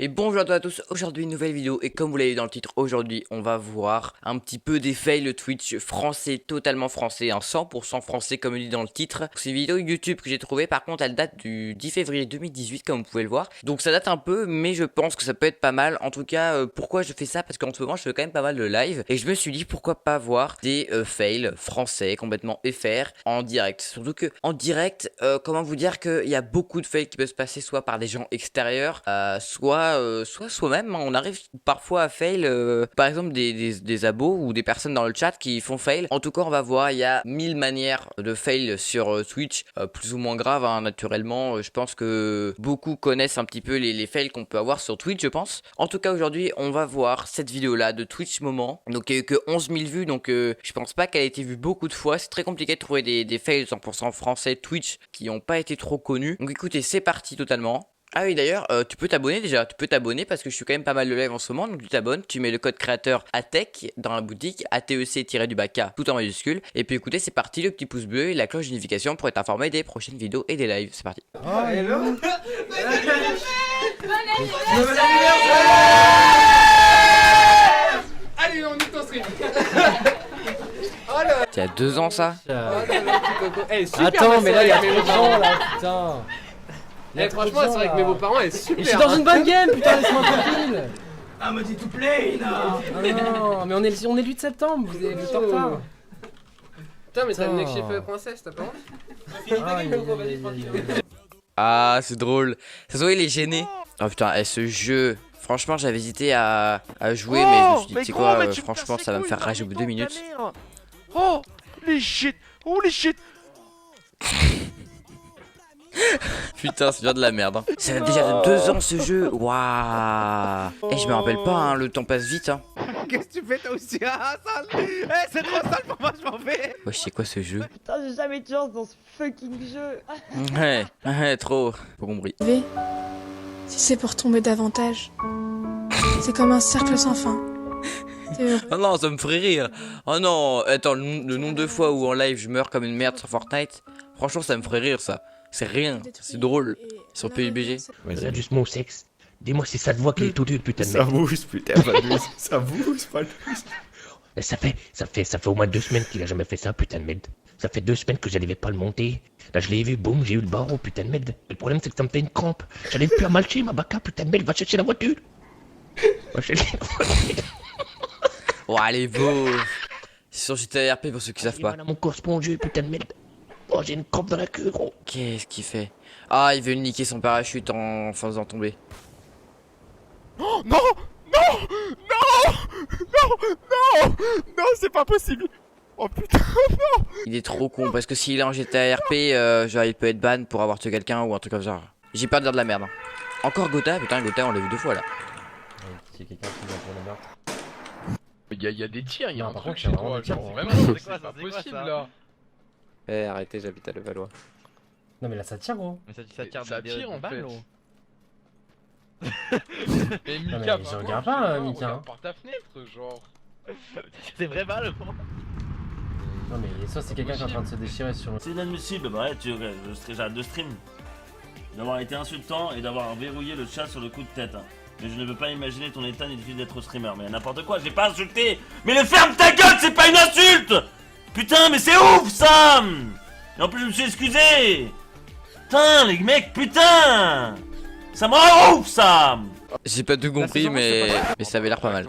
Et bonjour à toi à tous, aujourd'hui une nouvelle vidéo et comme vous l'avez vu dans le titre, aujourd'hui on va voir un petit peu des fails Twitch français, totalement français, 100% français comme il dit dans le titre. C'est une vidéo YouTube que j'ai trouvée, par contre elle date du 10 février 2018 comme vous pouvez le voir. Donc ça date un peu mais je pense que ça peut être pas mal. En tout cas pourquoi je fais ça, parce qu'en ce moment je fais quand même pas mal de live et je me suis dit pourquoi pas voir des fails français complètement FR en direct. Surtout que en direct, comment vous dire qu'il y a beaucoup de fails qui peuvent se passer soit par des gens extérieurs, soit soi-même, hein. On arrive parfois à fail, par exemple des abos ou des personnes dans le chat qui font fail. En tout cas on va voir, il y a 1000 manières de fail sur Twitch, plus ou moins grave, hein, naturellement. Je pense que beaucoup connaissent un petit peu les fails qu'on peut avoir sur Twitch, je pense. En tout cas aujourd'hui on va voir cette vidéo là de Twitch moment. Donc il y a eu que 11 000 vues, donc je pense pas qu'elle ait été vue beaucoup de fois. C'est très compliqué de trouver des fails 100% français Twitch qui n'ont pas été trop connus. Donc écoutez, c'est parti totalement. Ah oui, d'ailleurs, tu peux t'abonner déjà, tu peux t'abonner parce que je suis quand même pas mal de live en ce moment, donc tu t'abonnes, tu mets le code créateur ATEC dans la boutique, ATEC-K, tout en majuscule, et puis écoutez, c'est parti, le petit pouce bleu et la cloche de notification pour être informé des prochaines vidéos et des lives, c'est parti. Oh, hello. Allez, on est en stream. C'est il y a 2 ans ça? Attends, mais là il y a trop de gens là, putain. Franchement, c'est vrai que mes beaux-parents, elle est super. Et je suis dans une bonne game, putain, laisse-moi tranquille. Ah, me dis tout play, là. Ah non, mais on est le 8 septembre, vous avez en retard. Putain, mais t'as le mec chez Princesse, t'as pas honte? Ah, c'est drôle, ça se voit, il est gêné. Oh putain, ce jeu... Franchement, j'avais hésité à jouer, mais je me suis dit, tu sais quoi, franchement, ça va me faire rager au bout de 2 minutes. Oh, les shit. Oh, les shit. Putain, c'est bien de la merde, hein. Ça a déjà 2 ans ce jeu, waouh. Et je me rappelle pas, hein, le temps passe vite, hein. Qu'est-ce que tu fais, toi aussi? Ah, sale. Eh, c'est trop sale pour moi, je m'en vais. Wesh, c'est quoi ce jeu? Putain, j'ai jamais de chance dans ce fucking jeu. Ouais, trop, pas compris. Si c'est pour tomber davantage, c'est comme un cercle sans fin. T'es heureux. Oh non, ça me ferait rire. Oh non, attends, le nombre de fois où en live je meurs comme une merde sur Fortnite, franchement ça me ferait rire ça. C'est rien, c'est drôle. Sur PUBG. Regarde juste mon sexe. Dis-moi si ça te voit qu'il est tout dur, putain de Ça merde. bouge, putain, pas lui. Ça bouge, pas lui. Ça fait au moins 2 semaines qu'il a jamais fait ça, putain de merde. Ça fait 2 semaines que j'arrivais pas à le monter. Là, je l'ai vu, boum, j'ai eu le barreau, putain de merde. Le problème, c'est que ça me fait une crampe. J'arrive plus à marcher, ma baka, putain de merde. Va chercher la voiture. Va chercher la voiture. Oh, allez, beau. C'est sur GTA RP pour ceux qui savent pas. Voilà mon corps spongieux, putain de merde. Oh, j'ai une crampe dans la queue, gros. Qu'est-ce qu'il fait? Ah, il veut niquer son parachute en faisant tomber. Oh, non. Non. Non. Non. Non. Non, c'est pas possible. Oh, putain, non. Il est trop con parce que s'il est en GTA RP, genre il peut être ban pour avoir tué quelqu'un ou un truc comme ça. J'ai peur de dire de la merde, hein. Encore Gotha, putain, Gotha on l'a vu 2 fois là. Si quelqu'un qui vient pour le meurtre. Il y a des tirs, il y a Non, un par truc contre, chez il y a toi. vraiment des tirs. Genre, vraiment, c'est pas possible là. Eh, arrêtez, j'habite à Levallois. Non, mais là ça tire, gros. Mais ça tire, Ça tire en fait. Mais Non, mais Mika, je regarde pas, Mika, regarde hein. par ta fenêtre, genre. C'est vrai mal, gros. Non, mais soit c'est quelqu'un qui est en train de se déchirer sur. C'est inadmissible, bah ouais, j'arrête de stream. D'avoir été insultant et d'avoir verrouillé le chat sur le coup de tête. Hein. Mais je ne veux pas imaginer ton état ni le fait d'être streamer. Mais n'importe quoi, j'ai pas insulté. Mais le ferme ta gueule, c'est pas une insulte. Putain, mais c'est ouf, Sam. Et en plus, je me suis excusé. Putain, les mecs, putain. Ça me rend ouf, Sam. J'ai pas tout compris, mais ça avait l'air pas mal.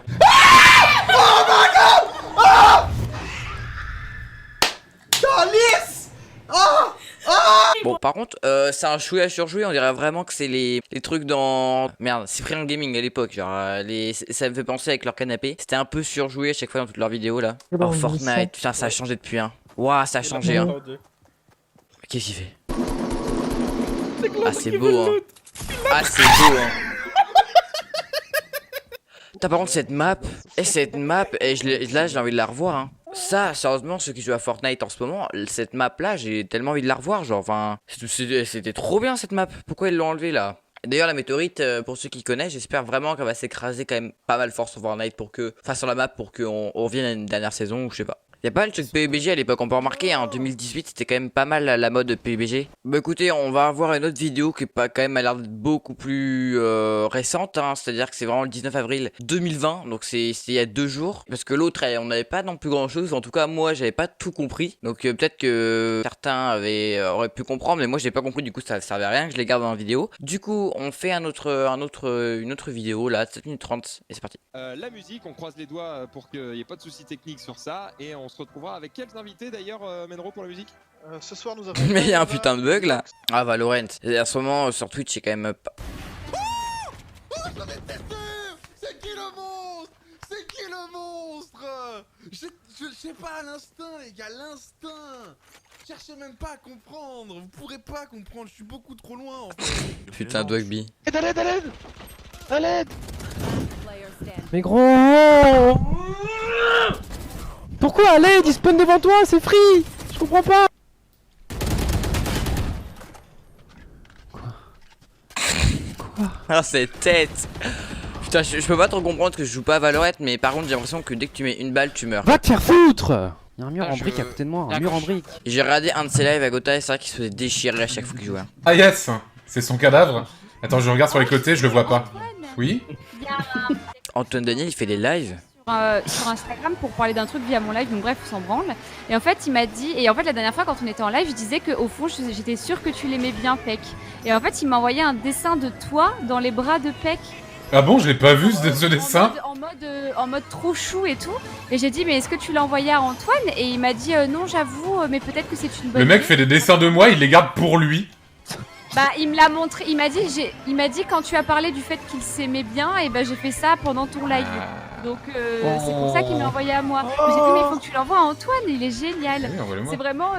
Bon, par contre, c'est un chouïa surjoué. On dirait vraiment que c'est les trucs dans. Merde, Cyprien Gaming à l'époque. Genre, ça me fait penser avec leur canapé. C'était un peu surjoué à chaque fois dans toutes leurs vidéos là. Oh, Fortnite, putain, ça a changé depuis, hein. Waouh, ça a changé, hein. Qu'est-ce qu'il fait? Ah, c'est beau, hein. Ah, c'est beau, hein. T'as par contre cette map, là j'ai envie de la revoir, hein. Ça, sérieusement, ceux qui jouent à Fortnite en ce moment, cette map là, j'ai tellement envie de la revoir, genre, enfin, c'était trop bien cette map. Pourquoi ils l'ont enlevé là? D'ailleurs, la météorite, pour ceux qui connaissent, j'espère vraiment qu'elle va s'écraser quand même pas mal fort sur Fortnite pour que, enfin sur la map, pour qu'on revienne à une dernière saison ou je sais pas. Y a pas le truc PUBG à l'époque, on peut remarquer, hein, en 2018 c'était quand même pas mal la mode PUBG. Bah écoutez, on va avoir une autre vidéo qui est pas quand même a l'air beaucoup plus récente, hein, c'est-à-dire que c'est vraiment le 19 avril 2020, donc c'est il y a 2 jours. Parce que l'autre, on n'avait pas non plus grand chose, en tout cas moi j'avais pas tout compris. Donc peut-être que certains auraient pu comprendre, mais moi j'ai pas compris, du coup ça servait à rien que je les garde dans la vidéo. Du coup on fait une autre vidéo là, 7 minutes 30, et c'est parti. La musique, on croise les doigts pour qu'il n'y ait pas de soucis techniques sur ça, et on se retrouvera avec quels invités d'ailleurs, Menro, pour la musique? Ce soir nous avons... Mais il y a un putain de bug là. Ah Valorant, et à ce moment sur Twitch c'est quand même pas... C'est qui le monstre? C'est qui le monstre? Je sais pas, l'instinct les gars, l'instinct. Cherchez même pas à comprendre, vous pourrez pas comprendre, je suis beaucoup trop loin en fait. Putain de rugby. À l'aide. Mais gros, pourquoi à l'aide? Il spawn devant toi, c'est free. Je comprends pas. Quoi? Ah cette tête. Putain, je peux pas trop comprendre que je joue pas à Valorant, mais par contre j'ai l'impression que dès que tu mets une balle tu meurs. Va te faire foutre. Y'a un mur en brique à côté de moi, un mur en brique. J'ai regardé un de ses lives à Gotha et c'est vrai qu'il se faisait déchirer à chaque fois qu'il jouait. Ah yes, c'est son cadavre. Attends, je regarde sur les côtés, je le vois pas. Oui? Antoine Daniel il fait des lives sur Instagram pour parler d'un truc via mon live, donc bref on s'en branle. Et en fait il m'a dit, et en fait la dernière fois quand on était en live je disais qu'au fond j'étais sûre que tu l'aimais bien Peck. Et en fait il m'a envoyé un dessin de toi dans les bras de Peck. Ah bon, je l'ai pas vu ce dessin. En mode trop chou et tout. Et j'ai dit mais est-ce que tu l'as envoyé à Antoine? Et il m'a dit non j'avoue mais peut-être que c'est une bonne idée. Le mec fait des dessins de moi, il les garde pour lui. Bah il me l'a montré, il m'a dit quand tu as parlé du fait qu'il s'aimait bien, et bah j'ai fait ça pendant ton live. Donc c'est pour ça qu'il m'a envoyé à moi. J'ai dit mais il faut que tu l'envoies à Antoine, il est génial. Oui, c'est vraiment...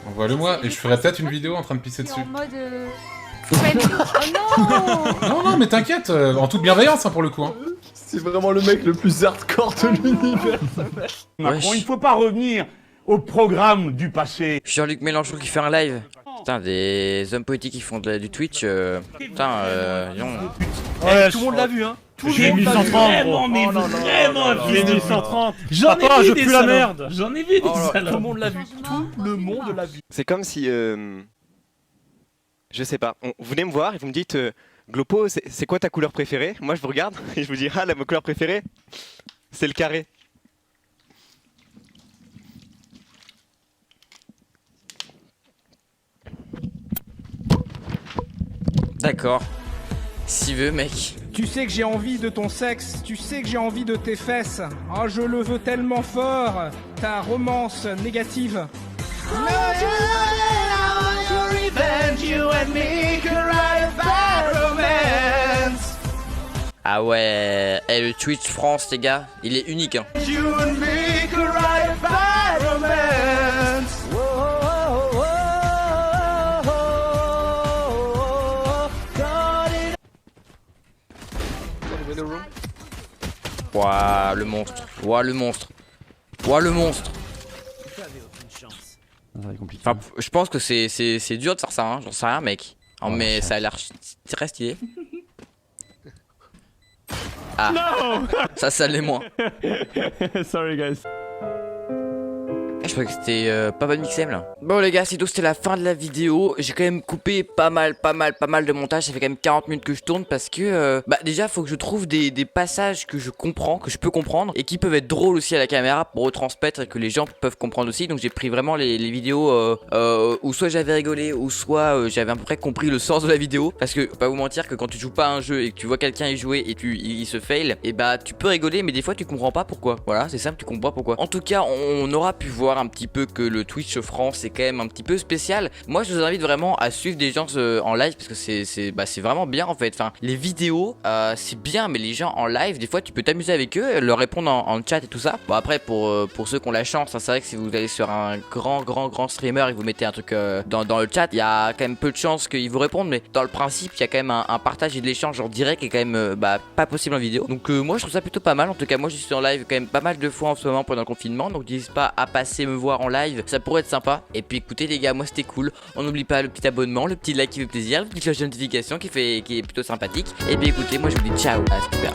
envoie-le moi, et je ferai peut-être une vidéo en train de pisser dessus. En mode... Oh non. Non, mais t'inquiète, en toute bienveillance hein, pour le coup. Hein. C'est vraiment le mec le plus hardcore de l'univers. Macron, il faut pas revenir au programme du passé. Jean-Luc Mélenchon qui fait un live. Putain, des hommes politiques qui font du Twitch. Putain, ouais, tout le monde l'a vu, hein. J'ai mis 130, vraiment, mais vraiment, j'ai mis 130. J'en ai vu des salopes. J'en ai vu des salopes. Tout le monde l'a vu. Tout le monde l'a vu. C'est comme si, je sais pas, vous venez me voir et vous me dites, Glopo, c'est quoi ta couleur préférée? Moi je vous regarde et je vous dis, ah, ma couleur préférée, c'est le carré. D'accord. Si veut, mec. Tu sais que j'ai envie de ton sexe, tu sais que j'ai envie de tes fesses. Oh, je le veux tellement fort, ta romance négative. Ah ouais, le Twitch France, les gars, il est unique, hein. Ouah, le monstre. Ouah, le monstre. Ouah, le monstre. Enfin, je pense que c'est dur de faire ça, hein. J'en sais rien, mec. Oh, mais ça a l'air très stylé. Ah, no. Ça l'est moins. Sorry, guys. Je crois que c'était pas mal mixem là. Bon les gars, c'est tout, c'était la fin de la vidéo. J'ai quand même coupé pas mal de montage. Ça fait quand même 40 minutes que je tourne parce que bah déjà faut que je trouve des passages que je comprends, que je peux comprendre et qui peuvent être drôles aussi à la caméra pour retransmettre et que les gens peuvent comprendre aussi. Donc j'ai pris vraiment les vidéos où soit j'avais rigolé ou soit j'avais à peu près compris le sens de la vidéo. Parce que pas vous mentir que quand tu joues pas à un jeu et que tu vois quelqu'un y jouer et il se fail, et bah tu peux rigoler mais des fois tu comprends pas pourquoi. Voilà, c'est simple, tu comprends pas pourquoi. En tout cas, on aura pu voir un petit peu que le Twitch France est quand même un petit peu spécial. Moi je vous invite vraiment à suivre des gens en live parce que c'est vraiment bien en fait. Enfin les vidéos c'est bien, mais les gens en live des fois tu peux t'amuser avec eux, leur répondre en chat et tout ça. Bon après pour ceux qui ont la chance, hein, c'est vrai que si vous allez sur un grand streamer et que vous mettez un truc dans le chat, il y a quand même peu de chances qu'ils vous répondent, mais dans le principe il y a quand même un partage et de l'échange en direct qui est quand même pas possible en vidéo. Donc moi je trouve ça plutôt pas mal. En tout cas moi je suis en live quand même pas mal de fois en ce moment pendant le confinement, donc n'hésitez pas à passer me voir en live, ça pourrait être sympa. Et puis écoutez les gars, moi c'était cool. On n'oublie pas le petit abonnement, le petit like qui fait plaisir, le petit cloche de notification qui est plutôt sympathique. Et puis écoutez, moi je vous dis ciao, à super.